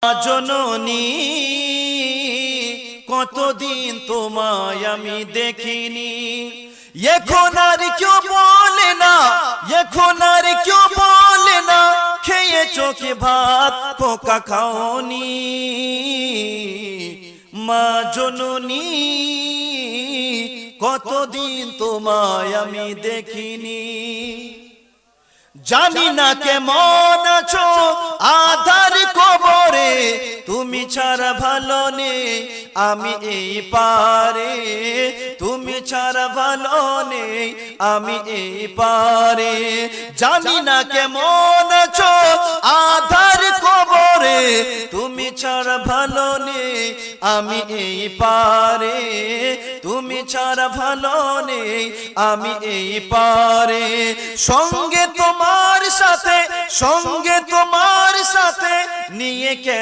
জননী কতদিন তোমায় আমি দেখিনি, এখন আর কেউ বলে না, এখন আর কেউ বলে না খেয়েছো কি ভাত খোকা খাওনি। মা জননী কতদিন তোমায় আমি দেখিনি, জানি না কেমন আছো আধার কবরে, তুমি ছাড়া ভালো নেই আমি এই পারে, তুমি ছাড়া ভালো নেই আমি এই পারে। জানি না কেমন আছো আধার কবরে, তুমি ছাড়া ভালো নেই আমি এই পারে, তুমি ছাড়া ভালো নেই আমি এই পারে। সঙ্গে তোমার সাথে, সঙ্গে তোমার সাথে নিয়ে কেন